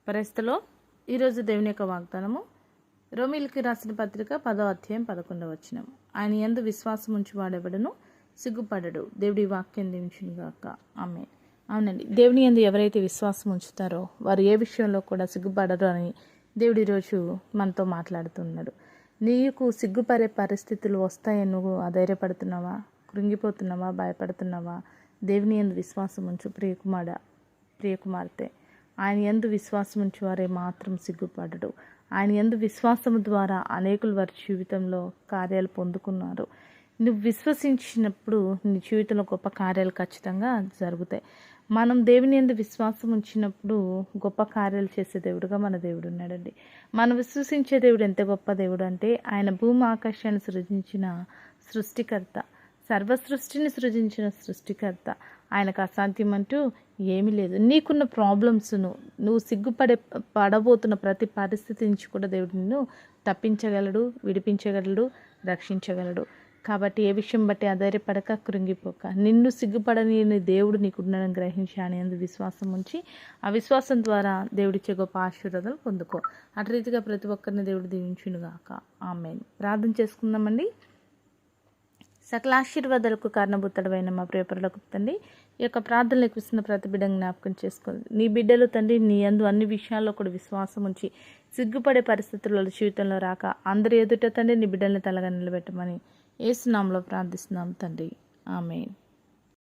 పరిస్థితిలో ఈరోజు దేవుని యొక్క వాగ్దానము రోమీయులకు రాసిన పత్రిక 10వ అధ్యాయం 11వ వచనం. ఆయన యందు విశ్వాసం ఉంచి వాడెవడను సిగ్గుపడడు. దేవుడి వాక్యం దీవించును గాక. ఆమేన్. అవునండి, దేవుని యందు ఎవరైతే విశ్వాసం ఉంచుతారో వారు ఏ విషయంలో కూడా సిగ్గుపడరు అని దేవుడు ఈరోజు మనతో మాట్లాడుతున్నాడు. నీకు సిగ్గుపడే పరిస్థితులు వస్తాయని నువ్వు అధైర్యపడుతున్నావా, కృంగిపోతున్నావా, భయపడుతున్నావా? దేవుని యందు విశ్వాసం ఉంచు ప్రియకుమార్తె. ఆయన యందు విశ్వాసం ఉంచువారే మాత్రం సిగ్గుపడడు. ఆయన యందు విశ్వాసం ద్వారా అనేకులు వారి జీవితంలో కార్యాలు పొందుకున్నారు. నువ్వు విశ్వసించినప్పుడు నీ జీవితంలో గొప్ప కార్యాలు ఖచ్చితంగా జరుగుతాయి. మనం దేవుని యందు విశ్వాసం ఉంచినప్పుడు గొప్ప కార్యాలు చేసే దేవుడుగా మన దేవుడు ఉన్నాడండి. మనం విశ్వసించే దేవుడు ఎంత గొప్ప దేవుడు అంటే ఆయన భూమి ఆకాశాన్ని సృజించిన సృష్టికర్త, సర్వ సృష్టిని సృజించిన సృష్టికర్త. ఆయనకు అసాధ్యం అంటూ ఏమీ లేదు. నీకున్న ప్రాబ్లమ్స్ను, నువ్వు పడబోతున్న ప్రతి పరిస్థితి నుంచి కూడా దేవుడు నిన్ను తప్పించగలడు, విడిపించగలడు, రక్షించగలడు. కాబట్టి ఏ విషయం బట్టి అధైర్యపడక, కృంగిపోక, నిన్ను సిగ్గుపడని దేవుడు నీకున్నాడని గ్రహించి ఆయన యందు విశ్వాసం ఉంచి ఆ విశ్వాసం ద్వారా దేవుడిచ్చే గొప్ప ఆశీర్వాదాలు పొందుకో. అటు రీతిగా ప్రతి ఒక్కరిని దేవుడు దీవించునుగాక. ఆమేన్. ప్రార్థన చేసుకుందామండి. సకల ఆశీర్వాదాలకు కారణభూతుడైన మా ప్రియపరులకు తండ్రి, ఈ యొక్క ప్రార్థనలు ఎక్కువస్తున్న ప్రతి బిడ్డను జ్ఞాపకం చేసుకోండి. నీ బిడ్డలు తండ్రి నీ యందు అన్ని విషయాల్లో కూడా విశ్వాసం ఉంచి సిగ్గుపడే పరిస్థితుల్లో జీవితంలో రాక అందరి ఎదుట తండ్రి నీ బిడ్డల్ని తలగా నిలబెట్టమని యేసు నామములో ప్రార్థిస్తున్నాం తండ్రి. ఆమేన్.